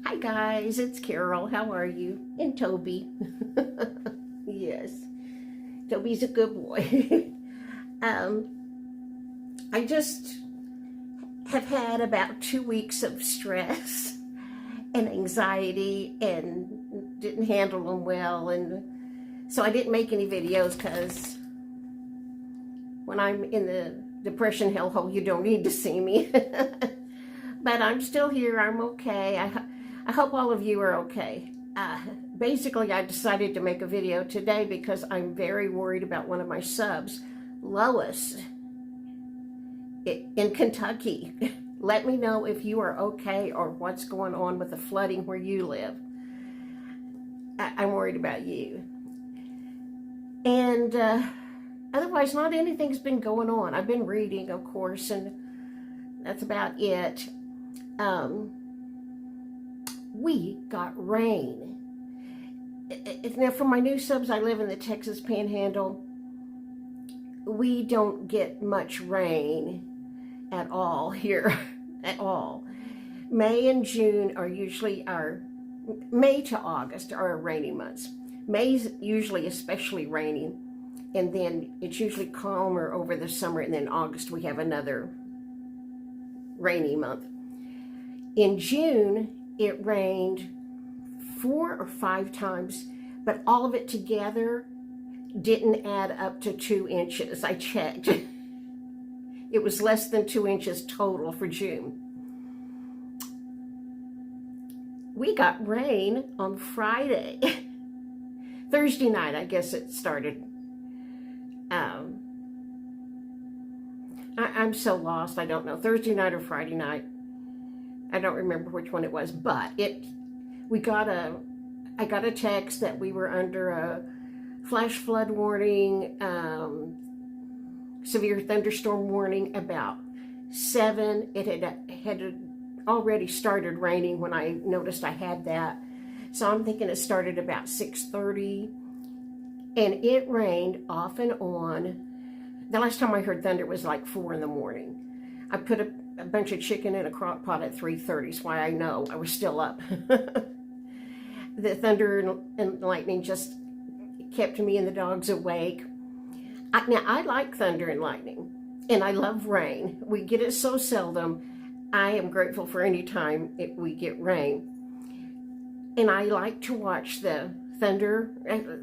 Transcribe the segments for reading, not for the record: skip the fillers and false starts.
Hi guys, it's Carol. How are you? And Toby. Yes, Toby's a good boy. I just have had about 2 weeks of stress and anxiety and didn't handle them well, and so I didn't make any videos because when I'm in the depression hellhole, you don't need to see me. But I'm still here. I'm okay. I hope all of you are okay. Basically, I decided to make a video today because I'm very worried about one of my subs, Lois, in Kentucky. Let me know if you are okay or what's going on with the flooding where you live. I'm worried about you. And otherwise, not anything's been going on. I've been reading, of course, and that's about it. We got rain. Now, for my new subs, I live in the Texas Panhandle. We don't get much rain at all here, at all. May and June are usually May to August are our rainy months. May's usually especially rainy, and then it's usually calmer over the summer, and then August we have another rainy month. In June, it rained 4 or 5 times, but all of it together didn't add up to 2 inches. I checked. It was less than 2 inches total for June. We got rain on Friday. Thursday night, I guess it started. I'm so lost, I don't know. Thursday night or Friday night. I don't remember which one it was, but I got a text that we were under a flash flood warning, severe thunderstorm warning about 7. It had already started raining when I noticed I had that. So I'm thinking it started about 6:30, and it rained off and on. The last time I heard thunder was like 4 in the morning. I put a bunch of chicken in a crock pot at 3:30, so why I know I was still up. The thunder and lightning just kept me and the dogs awake. Now, I like thunder and lightning, and I love rain. We get it so seldom. I am grateful for any time we get rain. And I like to watch the thunder,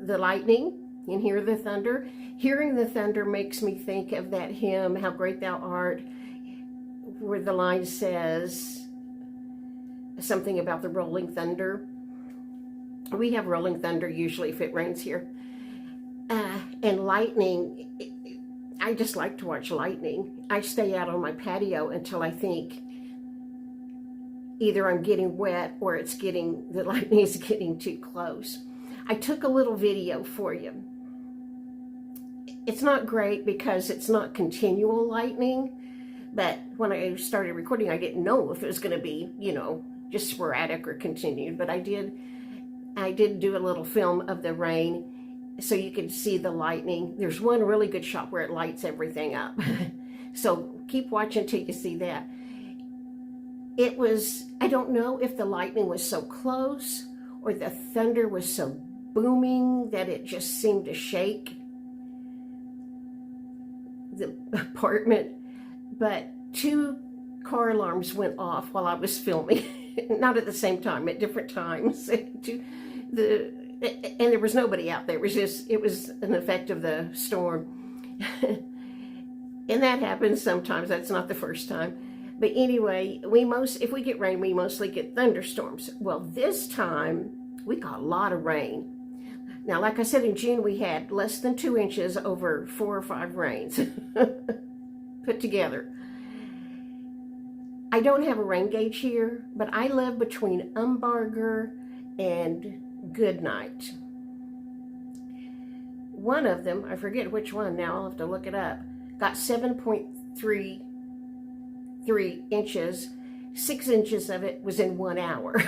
the lightning, and hear the thunder. Hearing the thunder makes me think of that hymn, How Great Thou Art, where the line says something about the rolling thunder. We have rolling thunder usually if it rains here. And lightning, I just like to watch lightning. I stay out on my patio until I think either I'm getting wet or the lightning is getting too close. I took a little video for you. It's not great because it's not continual lightning, but when I started recording, I didn't know if it was going to be, just sporadic or continued, but I did do a little film of the rain so you can see the lightning. There's one really good shot where it lights everything up. So keep watching till you see that. I don't know if the lightning was so close or the thunder was so booming that it just seemed to shake the apartment, but 2 car alarms went off while I was filming. Not at the same time, at different times. And there was nobody out there. It was an effect of the storm. And that happens sometimes. That's not the first time. But anyway, if we get rain, we mostly get thunderstorms. Well, this time we got a lot of rain. Now, like I said, in June we had less than 2 inches over 4 or 5 rains put together. I don't have a rain gauge here, but I live between Umbarger and Goodnight. One of them, I forget which one now, I'll have to look it up, got 7.33 inches. 6 inches of it was in 1 hour.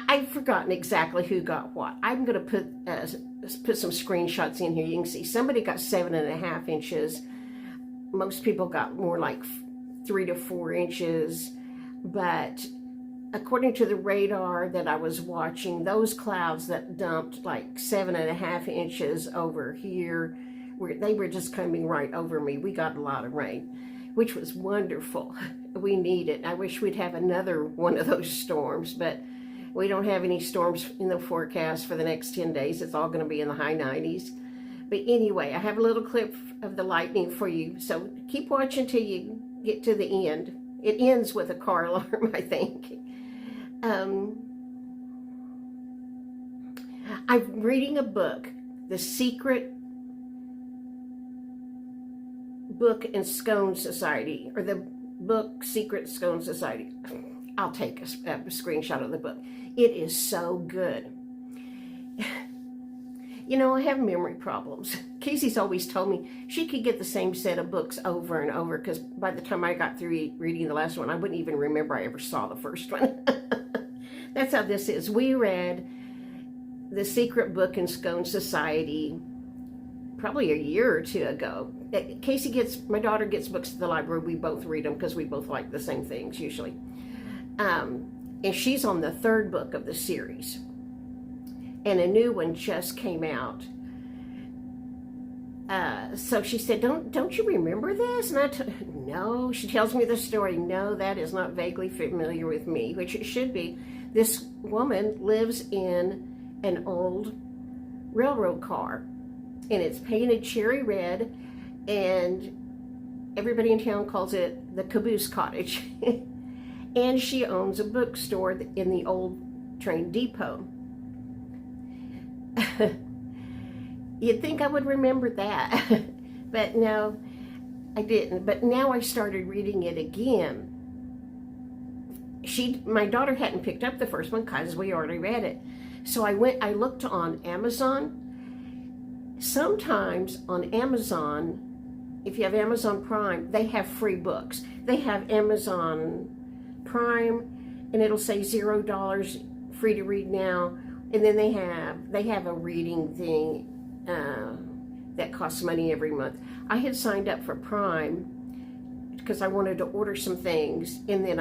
I've forgotten exactly who got what. I'm going to put some screenshots in here. You can see somebody got 7.5 inches. Most people got more like 3 to 4 inches, but according to the radar that I was watching, those clouds that dumped like 7.5 inches over here, they were just coming right over me. We got a lot of rain, which was wonderful. We need it. I wish we'd have another one of those storms, but we don't have any storms in the forecast for the next 10 days. It's all going to be in the high 90s. But anyway, I have a little clip of the lightning for you, so keep watching till you get to the end. It ends with a car alarm, I think. I'm reading a book, The Secret Book and Scone Society, or the book Secret Scone Society. I'll take a screenshot of the book. It is so good. You know, I have memory problems. Casey's always told me she could get the same set of books over and over, because by the time I got through reading the last one, I wouldn't even remember I ever saw the first one. That's how this is. We read The Secret Book and Scone Society probably a year or two ago. My daughter gets books at the library. We both read them because we both like the same things usually. And she's on the third book of the series. And a new one just came out. So she said, don't you remember this? And no, she tells me the story. No, that is not vaguely familiar with me, which it should be. This woman lives in an old railroad car, and it's painted cherry red, and everybody in town calls it the Caboose Cottage. And she owns a bookstore in the old train depot. You'd think I would remember that, but no, I didn't. But now I started reading it again. My daughter hadn't picked up the first one because we already read it. So I looked on Amazon. Sometimes on Amazon, if you have Amazon Prime, they have free books. They have Amazon Prime, and it'll say $0 free to read now. And then they have a reading thing that costs money every month. I had signed up for Prime because I wanted to order some things, and then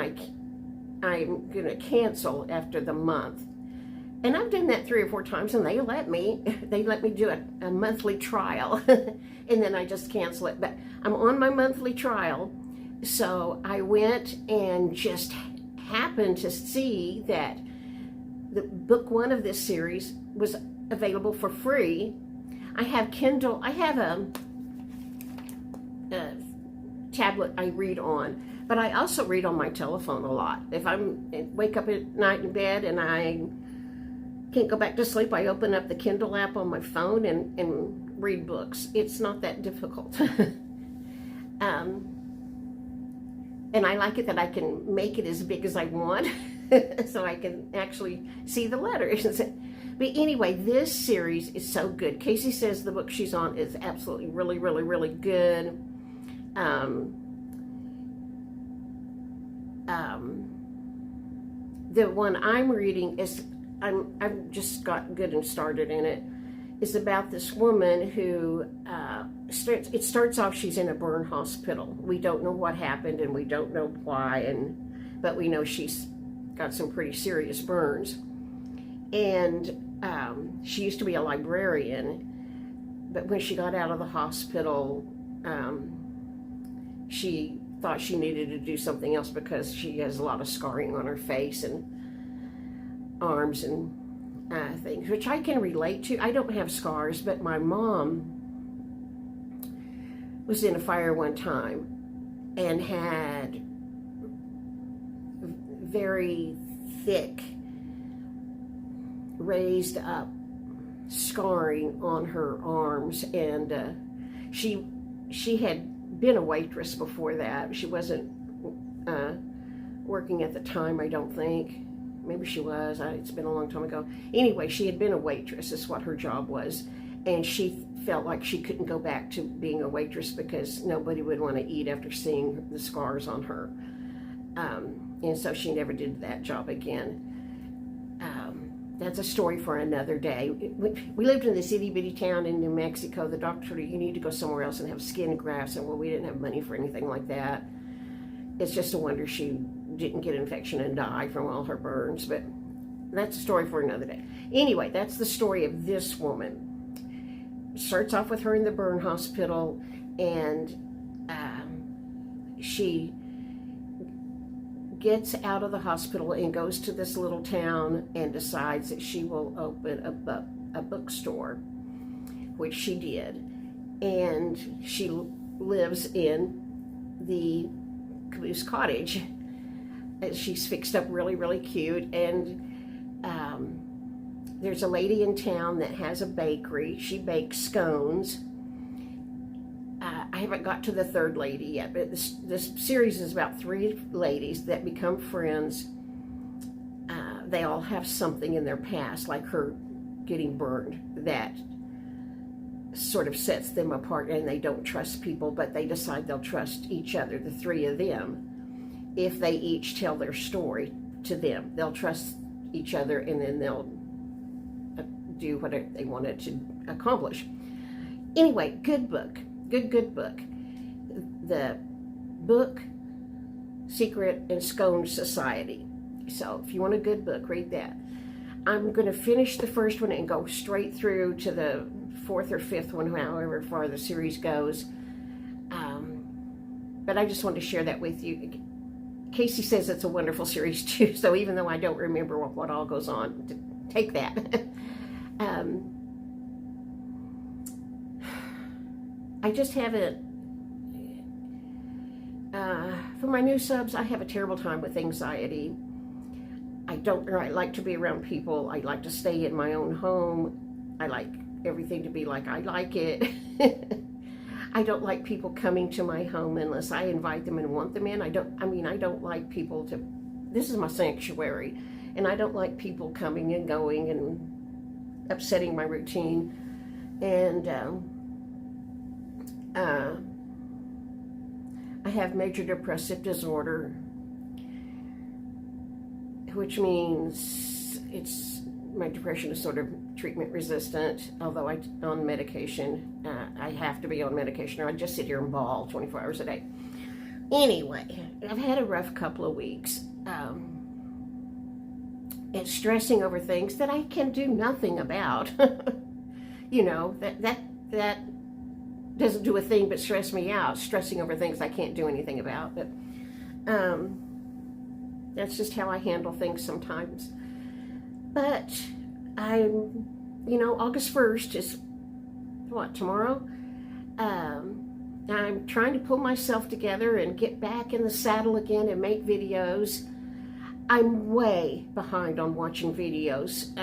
I'm gonna cancel after the month. And I've done that 3 or 4 times, and they let me do a monthly trial, and then I just cancel it. But I'm on my monthly trial, so I went and just happened to see that the book 1 of this series was available for free. I have Kindle. I have a tablet I read on, but I also read on my telephone a lot. If I wake up at night in bed and I can't go back to sleep, I open up the Kindle app on my phone and read books. It's not that difficult. And I like it that I can make it as big as I want. So I can actually see the letters. But anyway, this series is so good. Casey says the book she's on is absolutely really, really, really good. The one I'm reading is, I've just got good and started in it, is about this woman who, it starts off, she's in a burn hospital. We don't know what happened and we don't know why, but we know she's got some pretty serious burns. And she used to be a librarian, but when she got out of the hospital, she thought she needed to do something else because she has a lot of scarring on her face and arms and things, which I can relate to. I don't have scars, but my mom was in a fire one time and had very thick, raised up scarring on her arms, and she had been a waitress before that. She wasn't working at the time, I don't think. Maybe she was. It's been a long time ago. Anyway, she had been a waitress. That's what her job was. And she felt like she couldn't go back to being a waitress because nobody would want to eat after seeing the scars on her. And so she never did that job again. That's a story for another day. We lived in this itty-bitty town in New Mexico. The doctor said, you need to go somewhere else and have skin grafts. And well, we didn't have money for anything like that. It's just a wonder she didn't get an infection and die from all her burns, but that's a story for another day. Anyway, that's the story of this woman. Starts off with her in the burn hospital, and she gets out of the hospital and goes to this little town and decides that she will open a bookstore, which she did. And she lives in the caboose cottage. She's fixed up really, really cute. And there's a lady in town that has a bakery. She bakes scones. I haven't got to the third lady yet, but this series is about 3 ladies that become friends. They all have something in their past, like her getting burned, that sort of sets them apart, and they don't trust people, but they decide they'll trust each other, the 3 of them. If they each tell their story to them, they'll trust each other, and then they'll do whatever they wanted to accomplish. Anyway, good book. Good book. The book, Secret and Scone Society. So if you want a good book, read that. I'm going to finish the first one and go straight through to the 4th or 5th one, however far the series goes. But I just wanted to share that with you. Casey says it's a wonderful series too, so even though I don't remember what all goes on, take that. I just haven't, for my new subs, I have a terrible time with anxiety. I like to be around people. I like to stay in my own home. I like everything to be like I like it. I don't like people coming to my home unless I invite them and want them in. I don't like people to, this is my sanctuary, and I don't like people coming and going and upsetting my routine. And I have major depressive disorder, which means my depression is sort of treatment resistant, although I'm on medication. I have to be on medication or I just sit here and bawl 24 hours a day. Anyway, I've had a rough couple of weeks. It's stressing over things that I can do nothing about. You know, that doesn't do a thing but stress me out, stressing over things I can't do anything about. But that's just how I handle things sometimes. But August 1st is, tomorrow? I'm trying to pull myself together and get back in the saddle again and make videos. I'm way behind on watching videos.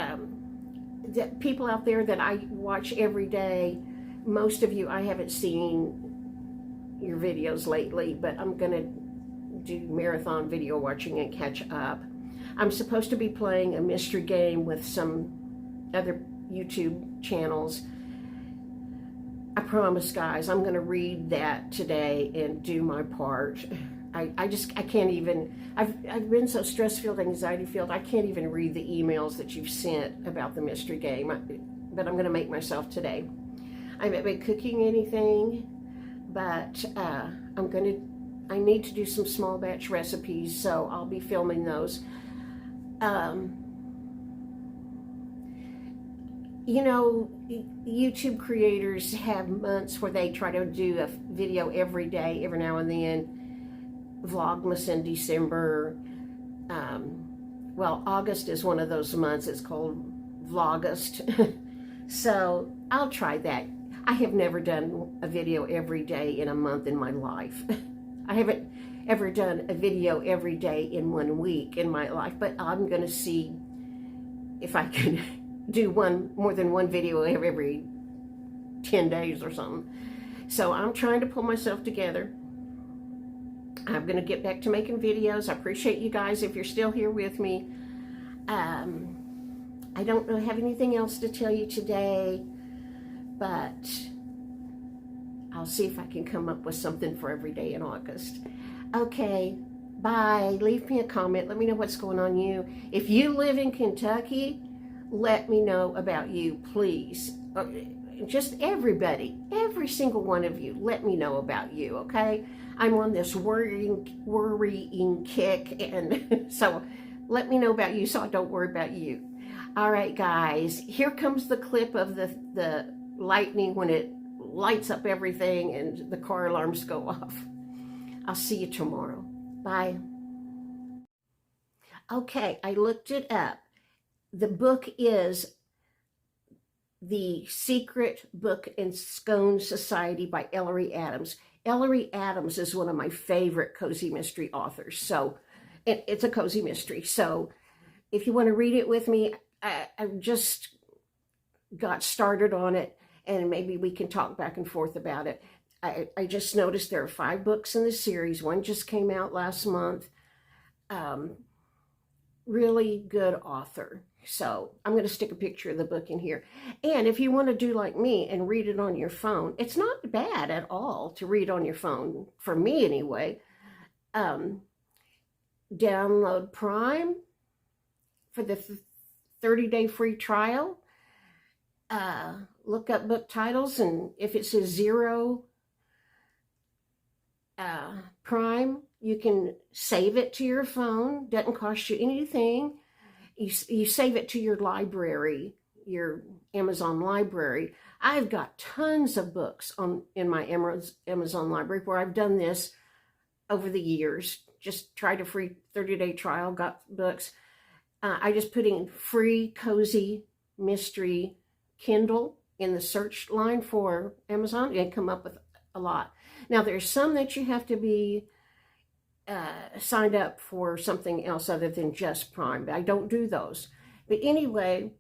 The people out there that I watch every day, most of you, I haven't seen your videos lately, but I'm going to do marathon video watching and catch up. I'm supposed to be playing a mystery game with some other YouTube channels. I promise, guys, I'm going to read that today and do my part. I can't even, I've been so stress-filled, anxiety-filled, I can't even read the emails that you've sent about the mystery game, but I'm going to make myself today. I haven't been cooking anything, but I need to do some small batch recipes, so I'll be filming those. YouTube creators have months where they try to do a video every day, every now and then. Vlogmas in December. August is one of those months. It's called Vlogust. So I'll try that. I have never done a video every day in a month in my life. I haven't ever done a video every day in 1 week in my life, but I'm going to see if I can do more than one video every 10 days or something. So I'm trying to pull myself together. I'm going to get back to making videos. I appreciate you guys if you're still here with me. I don't have anything else to tell you today, but I'll see if I can come up with something for every day in August. Okay, bye. Leave me a comment. Let me know what's going on you. If you live in Kentucky, let me know about you, please. Just everybody, every single one of you, let me know about you, okay? I'm on this worrying kick, and so let me know about you so I don't worry about you. All right, guys, here comes the clip of the lightning when it lights up everything and the car alarms go off. I'll see you tomorrow. Bye. Okay, I looked it up. The book is The Secret Book and Scone Society by Ellery Adams. Ellery Adams is one of my favorite cozy mystery authors. So it's a cozy mystery. So if you want to read it with me, I just got started on it, and maybe we can talk back and forth about it. I just noticed there are 5 books in the series. One just came out last month. Really good author. So I'm going to stick a picture of the book in here. And if you want to do like me and read it on your phone, it's not bad at all to read on your phone, for me anyway. Download Prime for the 30-day free trial. Look up book titles, and if it says 0 Prime, you can save it to your phone. Doesn't cost you anything. You save it to your library, your Amazon library. I've got tons of books in my Amazon library where I've done this over the years. Just tried a free 30-day trial, got books. I just put in free cozy mystery Kindle in the search line for Amazon and come up with a lot. Now there's some that you have to be signed up for something else other than just Prime, but I don't do those. But anyway,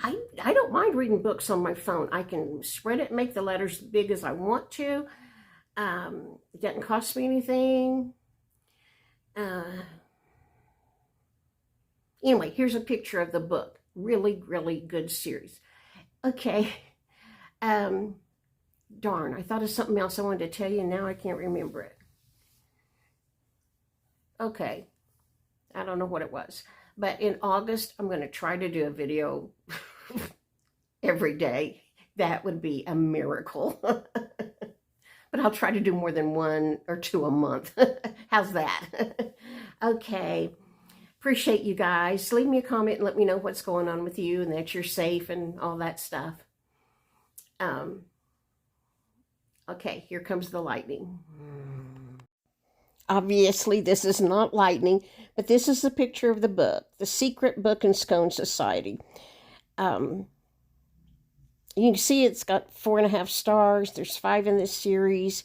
I don't mind reading books on my phone. I can spread it, make the letters as big as I want to. It doesn't cost me anything. Anyway, here's a picture of the book. Really, really good series. Okay. Darn, I thought of something else I wanted to tell you, and now I can't remember it. Okay. I don't know what it was. But in August, I'm going to try to do a video every day. That would be a miracle. But I'll try to do more than 1 or 2 a month. How's that? Okay. Appreciate you guys. Leave me a comment and let me know what's going on with you and that you're safe and all that stuff. Okay, here comes the lightning. Obviously, this is not lightning, but this is the picture of the book, The Secret Book and Scone Society. You can see it's got 4.5 stars. There's 5 in this series.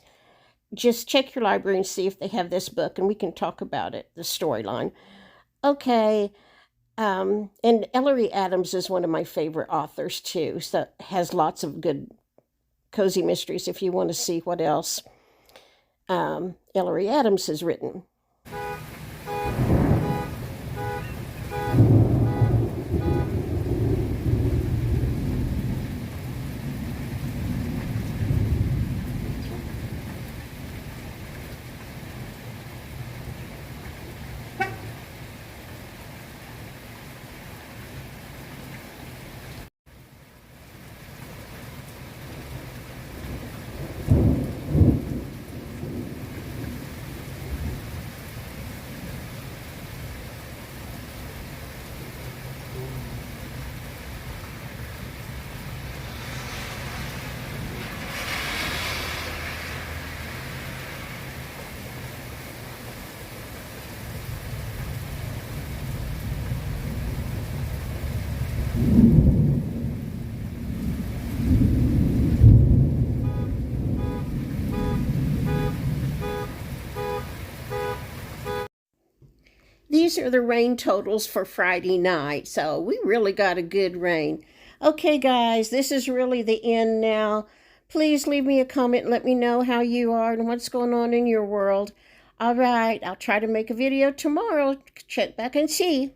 Just check your library and see if they have this book, and we can talk about it, the storyline. Okay, and Ellery Adams is one of my favorite authors, too, so has lots of good cozy mysteries if you want to see what else Ellery Adams has written. These are the rain totals for Friday night, so we really got a good rain. Okay, guys, this is really the end now. Please leave me a comment and let me know how you are and what's going on in your world. All right, I'll try to make a video tomorrow. Check back and see.